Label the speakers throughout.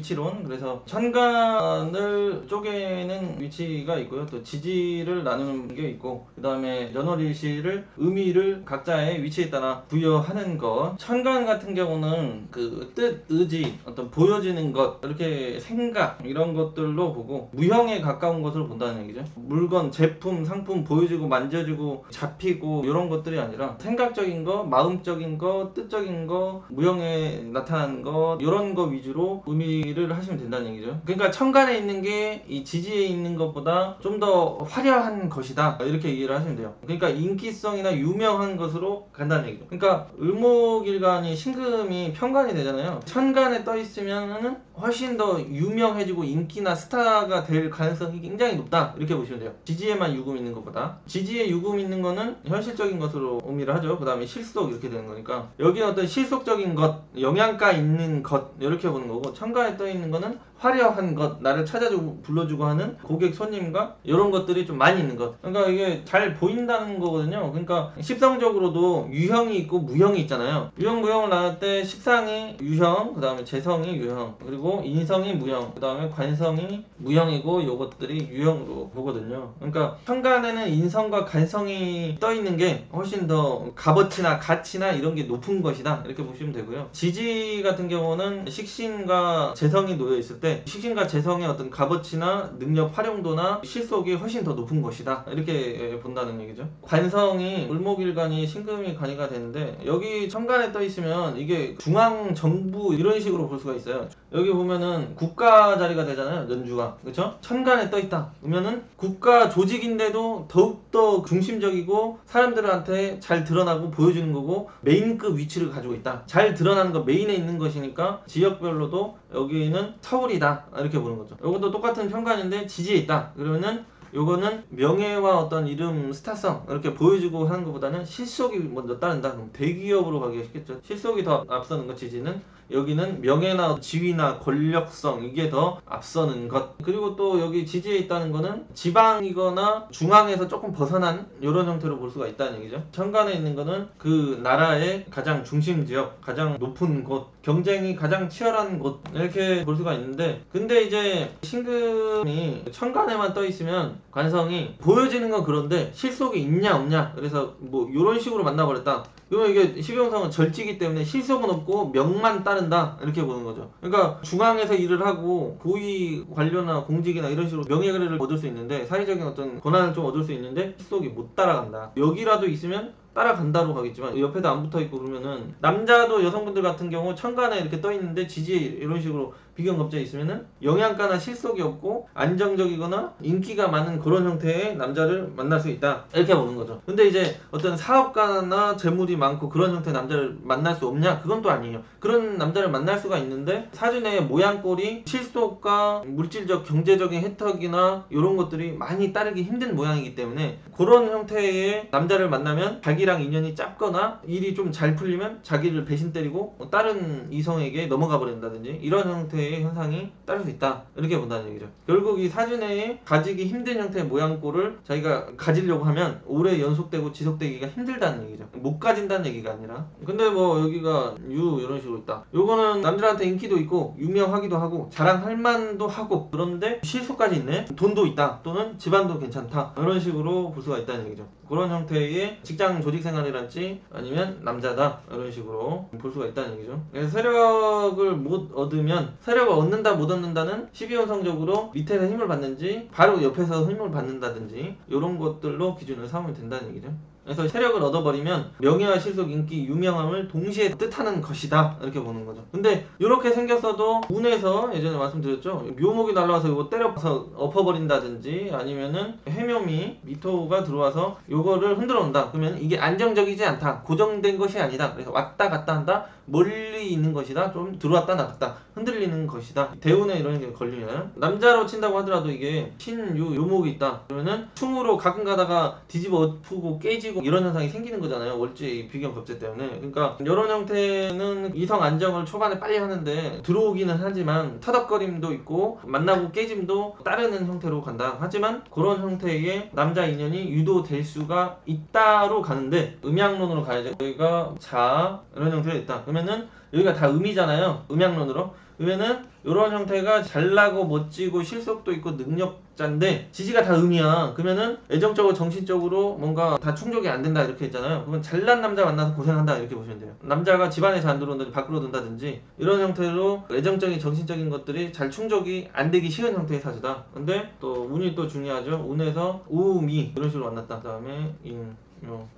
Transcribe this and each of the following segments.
Speaker 1: 위치론. 그래서 천간을 쪼개는 위치가 있고요. 또 지지를 나누는 게 있고, 그 다음에 연월일시를 의미를 각자의 위치에 따라 부여하는 것. 천간 같은 경우는 그 뜻, 의지, 어떤 보여지는 것, 이렇게 생각 이런 것들로 보고 무형에 가까운 것을 본다는 얘기죠. 물건, 제품, 상품 보여지고 만져지고 잡히고 이런 것들이 아니라 생각적인 거, 마음적인 거, 뜻적인 거, 무형에 나타나는 것, 이런 거 위주로 의미를 하시면 된다는 얘기죠. 그러니까 천간에 있는 게 이 지지에 있는 것보다 좀 더 화려한 것이다, 이렇게 이해를 하시면 돼요. 그러니까 인기성이나 유명한 것으로 간다는 얘기죠. 그러니까 을목일간이 신금이 편간이 되잖아요. 천간에 떠 있으면은 훨씬 더 유명해지고 인기나 스타가 될 가능성이 굉장히 높다, 이렇게 보시면 돼요. 지지에만 유금 있는 것보다. 지지에 유금 있는 거는 현실적인 것으로 의미를 하죠. 그 다음에 실속 이렇게 되는 거니까 여기 어떤 실속적인 것, 영양가 있는 것, 이렇게 보는 거고, 천간에 떠 있는 거는 화려한 것, 나를 찾아주고 불러주고 하는 고객, 손님과 이런 것들이 좀 많이 있는 것. 그러니까 이게 잘 보인다는 거거든요. 그러니까 십성적으로도 유형이 있고 무형이 있잖아요. 유형, 무형을 나눌 때 십상이 유형, 그 다음에 재성이 유형, 그리고 인성이 무형, 그 다음에 관성이 무형이고, 요것들이 유형으로 보거든요. 그러니까 천간에는 인성과 간성이 떠 있는 게 훨씬 더 값어치나 가치나 이런 게 높은 것이다, 이렇게 보시면 되고요. 지지 같은 경우는 식신과 재성이 놓여 있을 때 식신과 재성의 어떤 값어치나 능력 활용도나 실속이 훨씬 더 높은 것이다, 이렇게 본다는 얘기죠. 관성이 을목일간이 신금이 간이가 되는데, 여기 천간에 떠 있으면 이게 중앙정부 이런 식으로 볼 수가 있어요. 여기 보면은 국가 자리가 되잖아요, 연주가. 그렇죠? 천간에 떠 있다 그러면은 국가 조직인데도 더욱더 중심적이고 사람들한테 잘 드러나고 보여주는 거고, 메인급 위치를 가지고 있다. 잘 드러나는 거, 메인에 있는 것이니까 지역별로도 여기는 서울이다, 이렇게 보는 거죠. 이것도 똑같은 편간인데 지지에 있다 그러면은 요거는 명예와 어떤 이름, 스타성 이렇게 보여주고 하는 것보다는 실속이 먼저 따른다. 그럼 대기업으로 가기가 쉽겠죠. 실속이 더 앞서는 것, 지지는. 여기는 명예나 지위나 권력성, 이게 더 앞서는 것. 그리고 또 여기 지지에 있다는 거는 지방이거나 중앙에서 조금 벗어난 이런 형태로 볼 수가 있다는 얘기죠. 천간에 있는 거는 그 나라의 가장 중심 지역, 가장 높은 곳, 경쟁이 가장 치열한 곳, 이렇게 볼 수가 있는데, 근데 이제 신금이 천간에만 떠 있으면 관성이 보여지는 건 그런데 실속이 있냐 없냐, 그래서 뭐 이런 식으로 만나버렸다. 그러면 이게 12형성은 절지기 때문에 실속은 없고 명만 따른다, 이렇게 보는 거죠. 그러니까 중앙에서 일을 하고 고위 관료나 공직이나 이런 식으로 명예를 얻을 수 있는데, 사회적인 어떤 권한을 좀 얻을 수 있는데 실속이 못 따라간다. 여기라도 있으면 따라간다로 가겠지만 옆에도 안 붙어있고, 그러면은 남자도 여성분들 같은 경우 천간에 이렇게 떠있는데 지지에 이런 식으로 비견겁자에 있으면은 영양가나 실속이 없고 안정적이거나 인기가 많은 그런 형태의 남자를 만날 수 있다, 이렇게 보는 거죠. 근데 이제 어떤 사업가나 재물이 많고 그런 형태의 남자를 만날 수 없냐? 그건 또 아니에요. 그런 남자를 만날 수가 있는데 사주의 모양꼴이 실속과 물질적 경제적인 혜택이나 이런 것들이 많이 따르기 힘든 모양이기 때문에 그런 형태의 남자를 만나면 자기랑 인연이 짧거나 일이 좀 잘 풀리면 자기를 배신 때리고 다른 이성에게 넘어가 버린다든지 이런 형태의 현상이 따를 수 있다, 이렇게 본다는 얘기죠. 결국 이 사주내에 가지기 힘든 형태의 모양꼴을 자기가 가지려고 하면 오래 연속되고 지속되기가 힘들다는 얘기죠. 못 가진다는 얘기가 아니라. 근데 뭐 여기가 유 이런 식으로 있다. 요거는 남들한테 인기도 있고 유명하기도 하고 자랑할 만도 하고, 그런데 실속까지 있네, 돈도 있다, 또는 집안도 괜찮다, 이런 식으로 볼 수가 있다는 얘기죠. 그런 형태의 직장 조직 생활이랄지 아니면 남자다, 이런 식으로 볼 수가 있다는 얘기죠. 그래서 세력을 못 얻으면, 세력을 얻는다 못 얻는다는 12형성적으로 밑에서 힘을 받는지 바로 옆에서 힘을 받는다든지 이런 것들로 기준을 삼으면 된다는 얘기죠. 그래서 세력을 얻어버리면 명예와 실속, 인기, 유명함을 동시에 뜻하는 것이다, 이렇게 보는 거죠. 근데 이렇게 생겼어도 운에서 예전에 말씀드렸죠, 묘목이 날라와서 이거 때려서 엎어버린다든지 아니면은 해묘미, 미토가 들어와서 요거를 흔들어 놓는다, 그러면 이게 안정적이지 않다, 고정된 것이 아니다, 그래서 왔다 갔다 한다, 멀리 있는 것이다, 좀 들어왔다 나갔다 흔들리는 것이다. 대운에 이런 게 걸리면, 남자로 친다고 하더라도 이게 요목이 있다 그러면은 충으로 가끔 가다가 뒤집어 엎고 깨지고 이런 현상이 생기는 거잖아요, 월지 비견겁제 때문에. 그러니까 이런 형태는 이성 안정을 초반에 빨리 하는데 들어오기는 하지만 터덕거림도 있고 만나고 깨짐도 따르는 형태로 간다. 하지만 그런 형태의 남자 인연이 유도될 수가 있다로 가는데, 음양론으로 가야죠. 여기가 자 이런 형태가 있다 그러면은 여기가 다 음이잖아요, 음양론으로. 그러면은 이런 형태가 잘나고 멋지고 실속도 있고 능력자인데 지지가 다 음이야. 그러면은 애정적으로 정신적으로 뭔가 다 충족이 안 된다 이렇게 했잖아요. 그러면 잘난 남자 만나서 고생한다 이렇게 보시면 돼요. 남자가 집안에서 안 들어온다든지 밖으로 든다든지 이런 형태로 애정적인 정신적인 것들이 잘 충족이 안 되기 쉬운 형태의 사주다. 근데 또 운이 또 중요하죠. 운에서 우미 이런 식으로 만났다. 그 다음에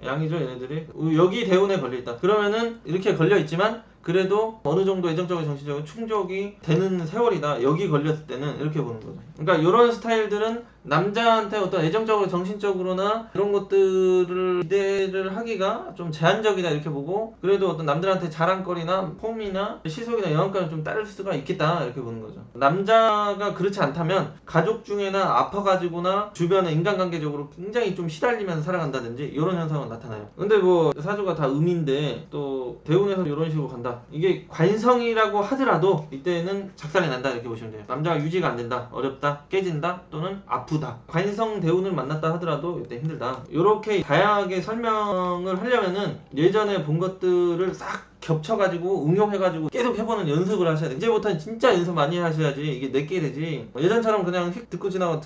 Speaker 1: 양이죠 얘네들이. 여기 대운에 걸려있다. 그러면은 이렇게 걸려있지만 그래도 어느 정도 애정적인 정신적인 충족이 되는 세월이다. 여기 걸렸을 때는 이렇게 보는 거죠. 그러니까 이런 스타일들은 남자한테 어떤 애정적으로 정신적으로나 이런 것들을 기대를 하기가 좀 제한적이다 이렇게 보고, 그래도 어떤 남들한테 자랑거리나 폼이나 시속이나 영향권을 좀 따를 수가 있겠다 이렇게 보는 거죠. 남자가 그렇지 않다면 가족 중에나 아파가지고나 주변에 인간관계적으로 굉장히 좀 시달리면서 살아간다든지 이런 현상은 나타나요. 근데 뭐 사주가 다 음인데 또 대운에서 이런 식으로 간다. 이게 관성이라고 하더라도 이때는 작살이 난다 이렇게 보시면 돼요. 남자가 유지가 안 된다, 어렵다, 깨진다, 또는 아프다. 관성 대운을 만났다 하더라도 이때 힘들다. 이렇게 다양하게 설명을 하려면은 예전에 본 것들을 싹 겹쳐가지고 응용해가지고 계속 해보는 연습을 하셔야 돼. 이제부터는 진짜 연습 많이 하셔야지 이게 내게 되지. 예전처럼 그냥 휙 듣고 지나고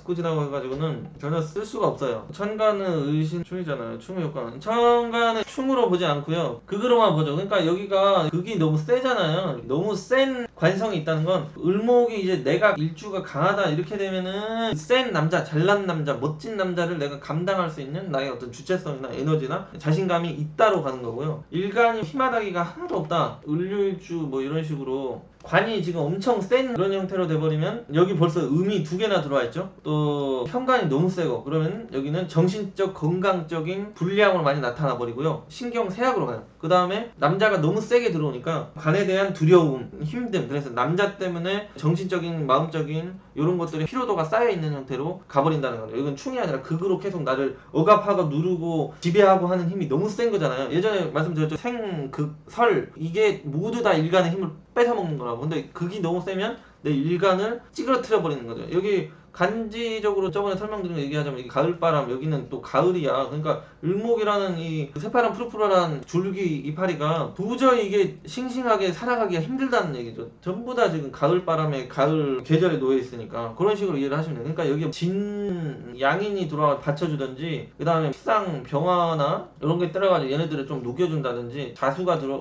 Speaker 1: 해가지고는 전혀 쓸 수가 없어요. 천간은 의신 충이잖아요. 충의 효과는 천간은 충으로 보지 않고요, 극으로만 보죠. 그러니까 여기가 극이 너무 세잖아요. 너무 센 관성이 있다는 건 을목이 이제 내가 일주가 강하다 이렇게 되면은 센 남자, 잘난 남자, 멋진 남자를 내가 감당할 수 있는 나의 어떤 주체성이나 에너지나 자신감이 있다로 가는 거고요. 일간이 힘하다기가 하나도 없다, 을류일주 뭐 이런 식으로 관이 지금 엄청 센 그런 형태로 돼버리면 여기 벌써 음이 두 개나 들어와 있죠. 또 현관이 너무 세고 그러면 여기는 정신적 건강적인 불리함으로 많이 나타나 버리고요, 신경 쇠약으로 가요. 그 다음에 남자가 너무 세게 들어오니까 관에 대한 두려움, 힘듦, 그래서 남자 때문에 정신적인 마음적인 이런 것들이 피로도가 쌓여있는 형태로 가버린다는 거죠. 이건 충이 아니라 극으로 계속 나를 억압하고 누르고 지배하고 하는 힘이 너무 센 거잖아요. 예전에 말씀드렸죠. 생, 극, 설 이게 모두 다 일간의 힘을 뺏어먹는 거라고. 근데 극이 너무 세면 내 일간을 찌그러뜨려 버리는 거죠. 여기 간지적으로 저번에 설명드린 거 얘기하자면 이게 가을바람, 여기는 또 가을이야. 그러니까 을목이라는 이 새파란 푸르푸르한 줄기 이파리가 도저히 이게 싱싱하게 살아가기가 힘들다는 얘기죠. 전부 다 지금 가을바람에 가을 계절에 놓여 있으니까 그런 식으로 이해를 하시면 돼요. 그러니까 여기 진 양인이 들어와 받쳐주든지, 그 다음에 식상 병화나 이런 게 들어가지고 얘네들을 좀 녹여준다든지,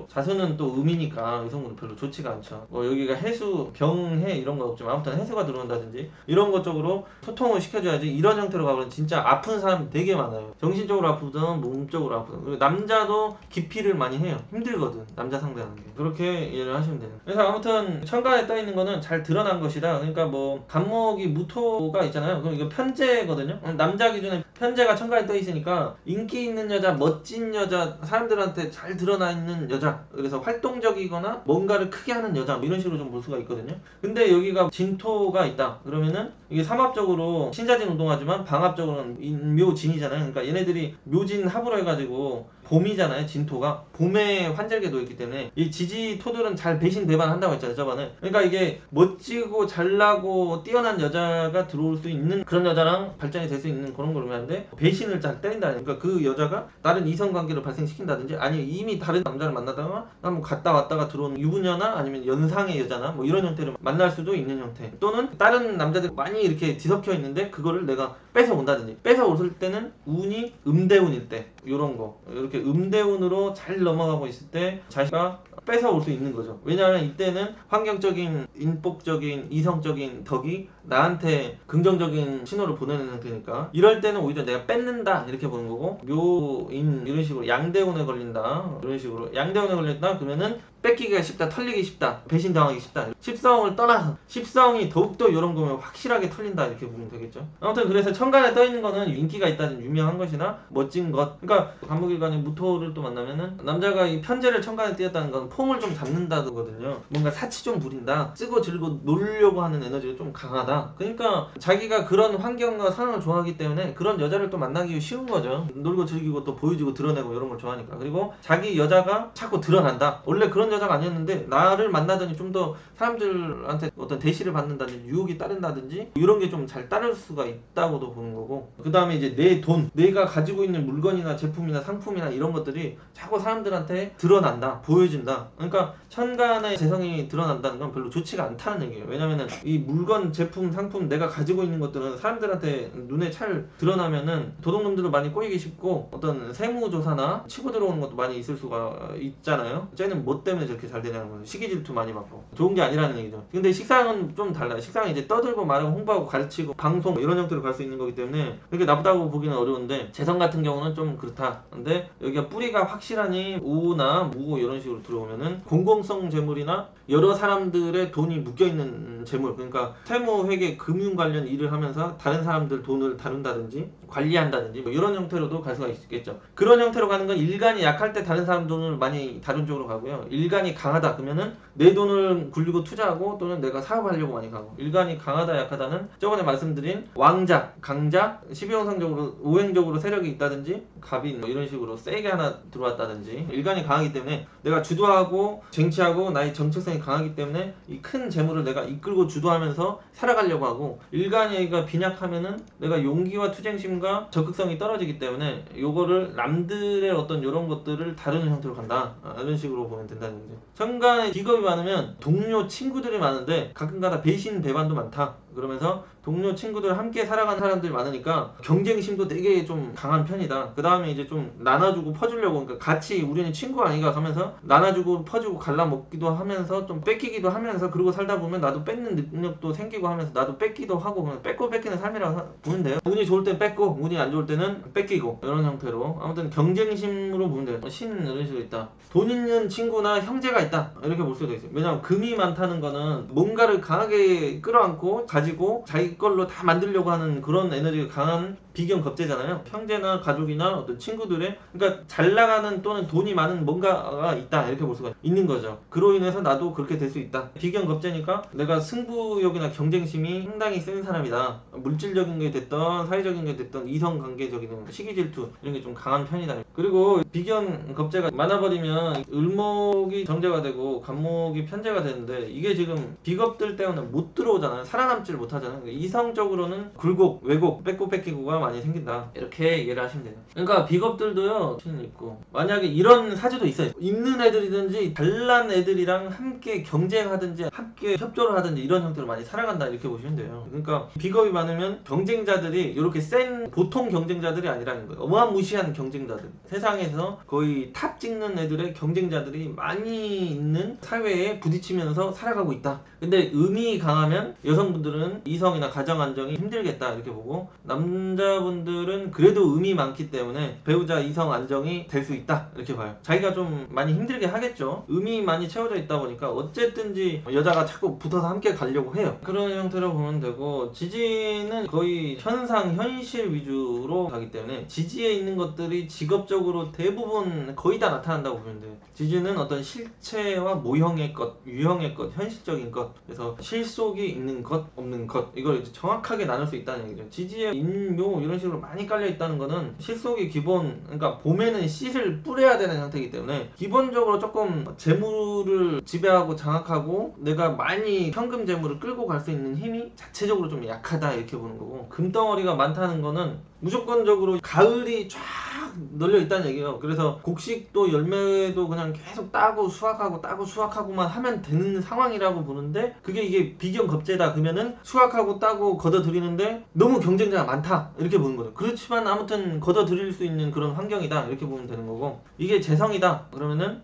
Speaker 1: 자수는 또 음이니까 여성분은 별로 좋지가 않죠. 뭐 여기가 해수, 병해 이런 건 없지만 아무튼 해수가 들어온다든지 이런 것 쪽으로 소통을 시켜줘야지. 이런 형태로 가면 진짜 아픈 사람 되게 많아요. 정신적으로 아프든 몸적으로 아프든. 그리고 남자도 기피를 많이 해요. 힘들거든 남자 상대하는 게. 그렇게 이해를 하시면 돼요. 그래서 아무튼 천간에 떠있는 거는 잘 드러난 것이다. 그러니까 뭐 간목이 무토가 있잖아요. 그럼 이거 편제거든요. 남자 기준에 편제가 천간에 떠있으니까 인기 있는 여자, 멋진 여자, 사람들한테 잘 드러나 있는 여자, 그래서 활동적이거나 뭔가를 크게 하는 여자 뭐 이런 식으로 좀 볼 수가 있거든요. 근데 여기가 진토가 있다 그러면은 이게 삼합적으로 신자진 운동하지만 방합적으로는 인묘진이잖아요. 그러니까 얘네들이 묘진 합으로 해가지고 봄이잖아요. 진토가 봄에 환절기에 놓였기 때문에 이 지지토들은 잘 배신 배반한다고 했잖아요 저번에. 그러니까 이게 멋지고 잘나고 뛰어난 여자가 들어올 수 있는 그런 여자랑 발전이 될 수 있는 그런 걸 의미하는데, 배신을 잘 때린다. 그러니까 그 여자가 다른 이성관계를 발생시킨다든지, 아니면 이미 다른 남자를 만나다가 한번 갔다 왔다가 들어온 유부녀나 아니면 연상의 여자나 뭐 이런 형태를 만날 수도 있는 형태, 또는 다른 남자들 많이 이렇게 뒤섞여 있는데 그거를 내가 뺏어 온다든지. 뺏어 오실 때는 운이 음대운일 때 요런 거, 이렇게 음대운으로 잘 넘어가고 있을 때 자기가 뺏어 올 수 있는 거죠. 왜냐하면 이때는 환경적인, 인복적인, 이성적인 덕이 나한테 긍정적인 신호를 보내는 상태니까, 이럴 때는 오히려 내가 뺏는다 이렇게 보는 거고, 묘인 이런 식으로 양대운에 걸린다 이런 식으로 양대운에 걸린다 그러면은 뺏기기가 쉽다, 털리기 쉽다, 배신당하기 쉽다. 십성을 떠나서 십성이 더욱더 이런 거면 확실하게 털린다 이렇게 보면 되겠죠. 아무튼 그래서 천간에 떠있는 거는 인기가 있다는 유명한 것이나 멋진 것. 그러니까 간목일간이 무토를 또 만나면은 남자가 이 편제를 천간에 띄었다는 건 폼을 좀 잡는다거든요. 뭔가 사치 좀 부린다, 쓰고 들고 놀려고 하는 에너지가 좀 강하다. 그러니까 자기가 그런 환경과 상황을 좋아하기 때문에 그런 여자를 또 만나기 쉬운 거죠. 놀고 즐기고 또 보여주고 드러내고 이런 걸 좋아하니까. 그리고 자기 여자가 자꾸 드러난다. 원래 그런 여자가 아니었는데 나를 만나더니 좀 더 사람들한테 어떤 대시를 받는다든지 유혹이 따른다든지 이런 게 좀 잘 따를 수가 있다고도 보는 거고, 그 다음에 이제 내 돈, 내가 가지고 있는 물건이나 제품이나 상품이나 이런 것들이 자꾸 사람들한테 드러난다, 보여진다. 그러니까 천간의 재성이 드러난다는 건 별로 좋지가 않다는 얘기예요. 왜냐면은 이 물건, 제품, 상품 내가 가지고 있는 것들은 사람들한테 눈에 잘 드러나면은 도둑놈들도 많이 꼬이기 쉽고 어떤 세무조사나 치고 들어오는 것도 많이 있을 수가 있잖아요. 쟤는 뭐 때문에 저렇게 잘 되냐는 거죠. 시기질투 많이 받고. 좋은 게 아니라는 얘기죠. 근데 식상은 좀 달라요. 식상은 이제 떠들고 말하고 홍보하고 가르치고 방송 이런 형태로 갈 수 있는 거기 때문에 그렇게 나쁘다고 보기는 어려운데, 재성 같은 경우는 좀 그렇다. 근데 여기가 뿌리가 확실하니 우나 무고 이런 식으로 들어오면은 공공성 재물이나 여러 사람들의 돈이 묶여있는 재물, 그러니까 세무, 회계, 금융 관련 일을 하면서 다른 사람들 돈을 다룬다든지 관리한다든지 뭐 이런 형태로도 갈 수가 있겠죠. 그런 형태로 가는 건 일간이 약할 때 다른 사람 돈을 많이 다른 쪽으로 가고요. 일간이 강하다 그러면은 내 돈을 굴리고 투자하고 또는 내가 사업하려고 많이 가고, 일간이 강하다 약하다는 저번에 말씀드린 왕자, 강자, 12형성적으로 오행적으로 세력이 있다든지 갑인 뭐 이런 식으로 세게 하나 들어왔다든지, 일간이 강하기 때문에 내가 주도하고 쟁취하고 나의 정체성이 강하기 때문에 이 큰 재물을 내가 이끌고 주도하면서 살아가려고 하고, 일간이가 빈약하면은 내가 용기와 투쟁심과 적극성이 떨어지기 때문에 요거를 남들의 어떤 요런 것들을 다루는 형태로 간다, 이런 식으로 보면 된다는 거죠. 천간에 직업이 많으면 동료 친구들이 많은데 가끔가다 배신 배반도 많다. 그러면서 동료 친구들 함께 살아가는 사람들이 많으니까 경쟁심도 되게 좀 강한 편이다. 그 다음에 이제 좀 나눠주고 퍼주려고, 그러니까 같이 우리는 친구 아니가 하면서 나눠주고 퍼주고 갈라먹기도 하면서 좀 뺏기기도 하면서, 그러고 살다 보면 나도 뺏는 능력도 생기고 하면서 나도 뺏기도 하고, 그냥 뺏고 뺏기는 삶이라고 보면 돼요. 운이 좋을 땐 뺏고 운이 안 좋을 때는 뺏기고, 이런 형태로 아무튼 경쟁심으로 보면 돼요. 신 이런 식으로 있다. 돈 있는 친구나 형제가 있다, 이렇게 볼 수도 있어요. 왜냐면 금이 많다는 거는 뭔가를 강하게 끌어안고 가지고 자기 걸로 다 만들려고 하는 그런 에너지가 강한 비견겁재잖아요. 형제나 가족이나 어떤 친구들의, 그러니까 잘 나가는 또는 돈이 많은 뭔가가 있다, 이렇게 볼 수가 있는 거죠. 그로 인해서 나도 그렇게 될 수 있다. 비견겁재니까 내가 승부욕이나 경쟁심이 상당히 센 사람이다. 물질적인 게 됐던 사회적인 게 됐던 이성관계적인 시기질투 이런 게 좀 강한 편이다. 그리고 비견겁재가 많아버리면 을목이 정제가 되고 간목이 편제가 되는데, 이게 지금 비겁들 때문에 못 들어오잖아요. 살아남지를 못하잖아요. 그러니까 이성적으로는 굴곡, 왜곡, 뺏고 뺏기고가 많이 생긴다, 이렇게 이해를 하시면 돼요. 그러니까 비겁들도요 신은 있고, 만약에 이런 사주도 있어요. 있는 애들이든지 잘난 애들이랑 함께 경쟁하든지 함께 협조를 하든지 이런 형태로 많이 살아간다, 이렇게 보시면 돼요. 그러니까 비겁이 많으면 경쟁자들이 이렇게 센 보통 경쟁자들이 아니라는 거예요. 어마무시한 경쟁자들, 세상에서 거의 탑 찍는 애들의 경쟁자들이 많이 있는 사회에 부딪히면서 살아가고 있다. 근데 음이 강하면 여성분들은 이성이나 가정 안정이 힘들겠다, 이렇게 보고, 남자분들은 그래도 음이 많기 때문에 배우자 이성 안정이 될 수 있다, 이렇게 봐요. 자기가 좀 많이 힘들게 하겠죠. 음이 많이 채워져 있다 보니까 어쨌든지 여자가 자꾸 붙어서 함께 가려고 해요. 그런 형태로 보면 되고, 지지는 거의 현상 현실 위주로 가기 때문에 지지에 있는 것들이 직업적으로 대부분 거의 다 나타난다고 보면 돼요. 지지는 어떤 실체와 모형의 것, 유형의 것, 현실적인 것, 그래서 실속이 있는 것, 없는 것, 이걸 이제 정확하게 나눌 수 있다는 얘기죠. 지지에 인묘 이런 식으로 많이 깔려 있다는 거는 실속이 기본, 그러니까 봄에는 씨를 뿌려야 되는 형태이기 때문에 기본적으로 조금 재물을 지배하고 장악하고 내가 많이 현금 재물을 끌고 갈 수 있는 힘이 자체적으로 좀 약하다, 이렇게 보는 거고, 금덩어리가 많다는 거는 무조건적으로 가을이 쫙 널려 있다는 얘기예요. 그래서 곡식도 열매도 그냥 계속 따고 수확하고 따고 수확하고만 하면 되는 상황이라고 보는데, 그게 이게 비견겁재다 그러면은 수확하고 따고 걷어들이는데 너무 경쟁자가 많다, 이렇게 보는 거죠. 그렇지만 아무튼 걷어들일 수 있는 그런 환경이다, 이렇게 보면 되는 거고, 이게 재성이다 그러면은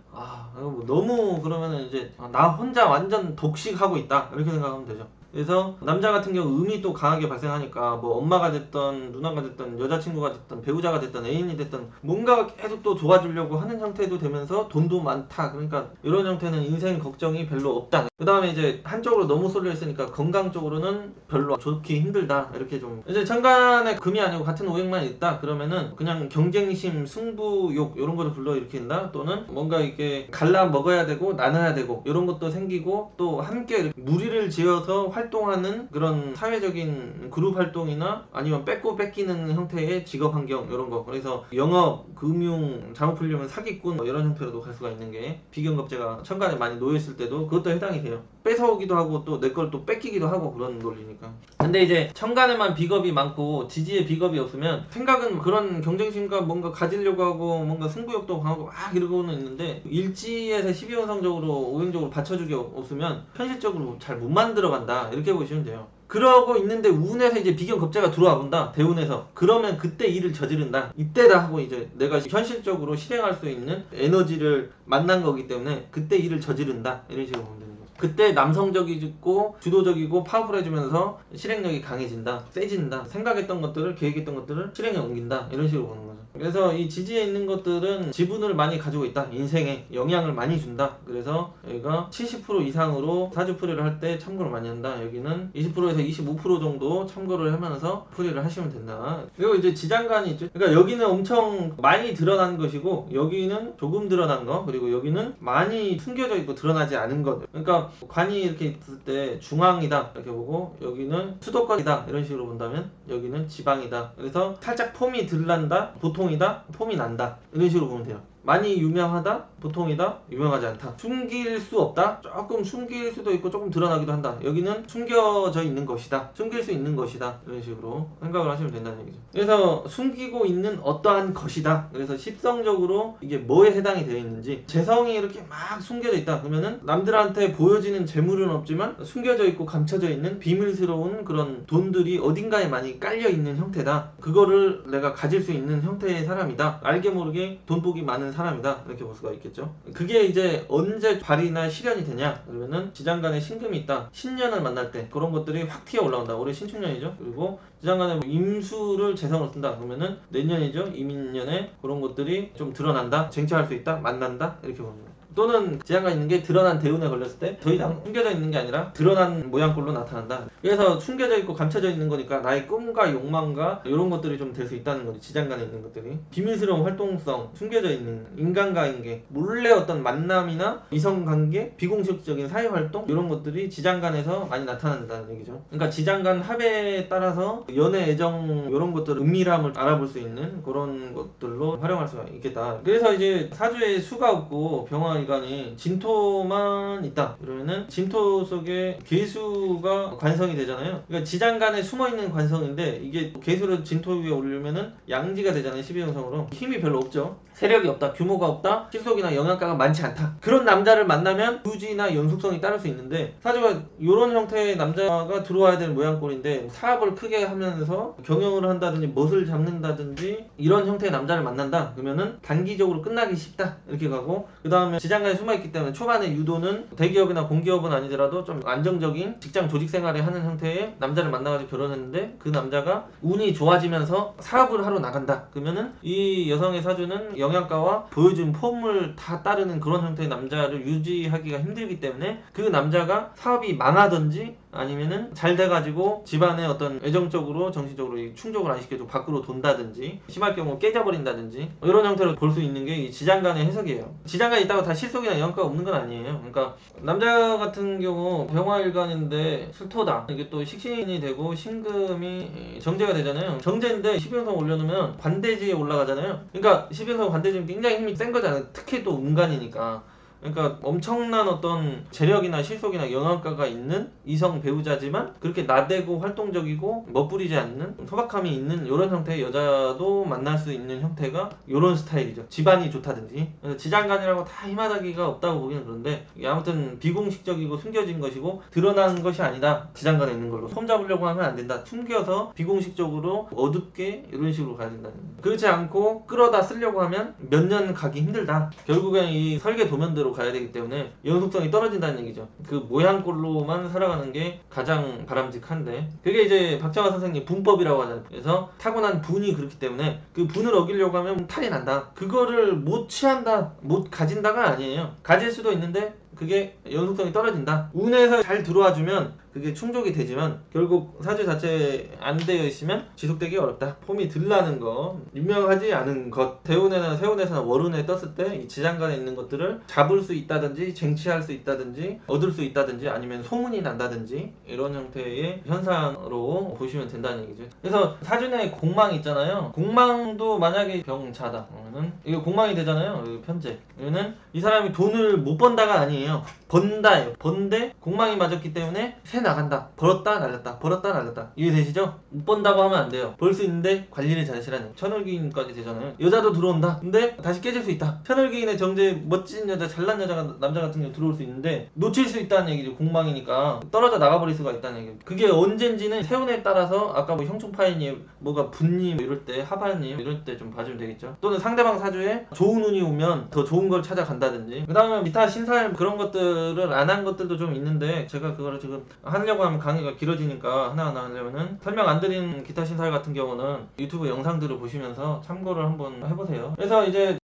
Speaker 1: 이거 뭐 너무 그러면은 이제 나 혼자 완전 독식하고 있다, 이렇게 생각하면 되죠. 그래서 남자 같은 경우 음이 또 강하게 발생하니까 뭐 엄마가 됐던 누나가 됐던 여자친구가 됐던 배우자가 됐던 애인이 됐던 뭔가가 계속 또 도와주려고 하는 형태도 되면서 돈도 많다. 그러니까 이런 형태는 인생 걱정이 별로 없다. 그 다음에 이제 한쪽으로 너무 쏠려 있으니까 건강 쪽으로는 별로 좋기 힘들다, 이렇게 좀. 이제 천간에 금이 아니고 같은 오행만 있다 그러면은 그냥 경쟁심, 승부욕 이런 거를 불러일으킨다, 또는 뭔가 이렇게 갈라 먹어야 되고 나눠야 되고 이런 것도 생기고, 또 함께 무리를 지어서 활동하는 그런 사회적인 그룹 활동이나 아니면 뺏고 뺏기는 형태의 직업 환경 이런 거. 그래서 영업, 금융, 잘못 풀려면 사기꾼 뭐 이런 형태로도 갈 수가 있는 게 비견겁재가 천간에 많이 놓여있을 때도 그것도 해당이 돼요. 뺏어오기도 하고 또 내 걸 또 뺏기기도 하고 그런 논리니까. 근데 이제 천간에만 비겁이 많고 지지에 비겁이 없으면 생각은 그런 경쟁심과 뭔가 가지려고 하고 뭔가 승부욕도 강하고 막 이러고는 있는데 일지에서 12운성적으로 오행적으로 받쳐주기 없으면 현실적으로 잘 못 만들어간다 이렇게 보시면 돼요. 그러고 있는데 운에서 이제 비견겁재가 들어와 본다. 대운에서. 그러면 그때 일을 저지른다. 이때다 하고 이제 내가 현실적으로 실행할 수 있는 에너지를 만난 거기 때문에 그때 일을 저지른다. 이런 식으로 보면 되는 거죠. 그때 남성적이고 주도적이고 파워풀해지면서 실행력이 강해진다. 세진다. 생각했던 것들을 계획했던 것들을 실행에 옮긴다. 이런 식으로 보는 거죠. 그래서 이 지지에 있는 것들은 지분을 많이 가지고 있다. 인생에 영향을 많이 준다. 그래서 여기가 70% 이상으로 사주풀이를 할 때 참고를 많이 한다. 여기는 20%에서 25% 정도 참고를 하면서 풀이를 하시면 된다. 그리고 이제 지장간이 있죠. 그러니까 여기는 엄청 많이 드러난 것이고 여기는 조금 드러난 거, 그리고 여기는 많이 숨겨져 있고 드러나지 않은 것. 그러니까 관이 이렇게 있을 때 중앙이다 이렇게 보고 여기는 수도권이다 이런 식으로 본다면 여기는 지방이다. 그래서 살짝 폼이 들난다, 보통이다, 폼이 난다 이런 식으로 보면 돼요. 많이 유명하다, 보통이다, 유명하지 않다. 숨길 수 없다, 조금 숨길 수도 있고 조금 드러나기도 한다. 여기는 숨겨져 있는 것이다, 숨길 수 있는 것이다 이런 식으로 생각을 하시면 된다는 얘기죠. 그래서 숨기고 있는 어떠한 것이다. 그래서 십성적으로 이게 뭐에 해당이 되어 있는지, 재성이 이렇게 막 숨겨져 있다 그러면은 남들한테 보여지는 재물은 없지만 숨겨져 있고 감춰져 있는 비밀스러운 그런 돈들이 어딘가에 많이 깔려 있는 형태다. 그거를 내가 가질 수 있는 형태의 사람이다. 알게 모르게 돈복이 많은 사람이다 이렇게 볼 수가 있겠죠. 그게 이제 언제 발이나 실현이 되냐 그러면은 지장간에 신금이 있다, 신년을 만날 때 그런 것들이 확 튀어 올라온다. 올해 신축년이죠. 그리고 지장간에 임수를 재성을 쓴다 그러면은 내년이죠. 이민년에 그런 것들이 좀 드러난다, 쟁취할 수 있다, 만난다 이렇게 봅니다. 또는 지장간 있는 게 드러난 대운에 걸렸을 때 더 이상 숨겨져 있는 게 아니라 드러난 모양꼴로 나타난다. 그래서 숨겨져 있고 감춰져 있는 거니까 나의 꿈과 욕망과 이런 것들이 좀 될 수 있다는 거지. 지장간에 있는 것들이 비밀스러운 활동성, 숨겨져 있는 인간관계, 몰래 어떤 만남이나 이성관계, 비공식적인 사회활동 이런 것들이 지장간에서 많이 나타난다는 얘기죠. 그러니까 지장간 합에 따라서 연애, 애정 이런 것들 은밀함을 알아볼 수 있는 그런 것들로 활용할 수가 있겠다. 그래서 이제 사주에 수가 없고 병화일간이 진토만 있다 그러면은 진토 속에 괴수가 관성이 되잖아요. 그러니까 지장간에 숨어있는 관성인데 이게 괴수를 진토 위에 올리면은 양지가 되잖아요. 12형성으로 힘이 별로 없죠. 세력이 없다, 규모가 없다, 실속이나 영양가가 많지 않다. 그런 남자를 만나면 유지나 연속성이 따를 수 있는데 사주가 이런 형태의 남자가 들어와야 되는 모양꼴인데 사업을 크게 하면서 경영을 한다든지 멋을 잡는다든지 이런 형태의 남자를 만난다 그러면은 단기적으로 끝나기 쉽다 이렇게 가고, 그 다음에 지장간에 숨어있기 때문에 초반에 유도는 대기업이나 공기업은 아니더라도 좀 안정적인 직장 조직 생활을 하는 형태의 남자를 만나가지고 결혼했는데 그 남자가 운이 좋아지면서 사업을 하러 나간다 그러면은 이 여성의 사주는 영양가와 보여준 폼을 다 따르는 그런 형태의 남자를 유지하기가 힘들기 때문에 그 남자가 사업이 망하든지 아니면은 잘 돼가지고 집안에 어떤 애정적으로 정신적으로 충족을 안 시켜주고 밖으로 돈다든지 심할 경우 깨져버린다든지 이런 형태로 볼 수 있는 게 이 지장간의 해석이에요. 지장간이 있다고 다 실속이나 영양가가 없는 건 아니에요. 그러니까 남자 같은 경우 병화일간인데 술토다, 이게 또 식신이 되고 신금이 정제가 되잖아요. 정제인데 12형성 올려놓으면 관대지에 올라가잖아요. 그러니까 12형성 관대지는 굉장히 힘이 센 거잖아요. 특히 또 운간이니까. 그러니까 엄청난 어떤 재력이나 실속이나 영양가가 있는 이성 배우자지만 그렇게 나대고 활동적이고 멋부리지 않는 소박함이 있는 이런 형태의 여자도 만날 수 있는 형태가 이런 스타일이죠. 집안이 좋다든지. 그래서 지장간이라고 다 힘하다기가 없다고 보기는 그런데 이게 아무튼 비공식적이고 숨겨진 것이고 드러난 것이 아니다. 지장간에 있는 걸로 손잡으려고 하면 안 된다. 숨겨서 비공식적으로 어둡게 이런 식으로 가야 된다는 거예요. 그렇지 않고 끌어다 쓰려고 하면 몇 년 가기 힘들다. 결국엔 이 설계 도면대로 가야 되기 때문에 연속성이 떨어진다는 얘기죠. 그 모양꼴로만 살아가는 게 가장 바람직한데 그게 이제 박정화 선생님 분법이라고 하잖아요. 그래서 타고난 분이 그렇기 때문에 그 분을 어기려고 하면 탈이 난다. 그거를 못 취한다, 못 가진다가 아니에요. 가질 수도 있는데 그게 연속성이 떨어진다. 운에서 잘 들어와주면 그게 충족이 되지만 결국 사주 자체에 안 되어 있으면 지속되기 어렵다. 폼이 들라는 거, 유명하지 않은 것, 대운에나 세운에서나 월운에 떴을 때 이 지장간에 있는 것들을 잡을 잡을 수 있다든지 쟁취할 수 있다든지 얻을 수 있다든지 아니면 소문이 난다든지 이런 형태의 현상으로 보시면 된다는 얘기죠. 그래서 사주에 공망이 있잖아요. 공망도 만약에 병자다 그러면은 이게 공망이 되잖아요. 편재. 이거는 이 사람이 돈을 못 번다가 아니에요. 번다예요. 번데 공망이 맞았기 때문에 새 나간다. 벌었다 날렸다. 벌었다 날렸다. 이해되시죠? 못 번다고 하면 안 돼요. 벌 수 있는데 관리를 잘 하시라는 천을기인까지 되잖아요. 여자도 들어온다. 근데 다시 깨질 수 있다. 천을기인의 정제 멋진 여자 잘난 여자가 남자 같은 경우 들어올 수 있는데 놓칠 수 있다는 얘기죠. 공망이니까 떨어져 나가버릴 수가 있다는 얘기죠. 그게 언젠지는 세운에 따라서 아까 뭐 형충파이님 뭐가 분님 이럴 때 하반님 이럴 때 좀 봐주면 되겠죠. 또는 상대방 사주에 좋은 운이 오면 더 좋은 걸 찾아간다든지 그 다음에 기타 신살 그런 것들을 안 한 것들도 좀 있는데 제가 그거를 지금 하려고 하면 강의가 길어지니까 하나하나 하려면은 설명 안 드린 기타 신살 같은 경우는 유튜브 영상들을 보시면서 참고를 한번 해보세요. 그래서 이제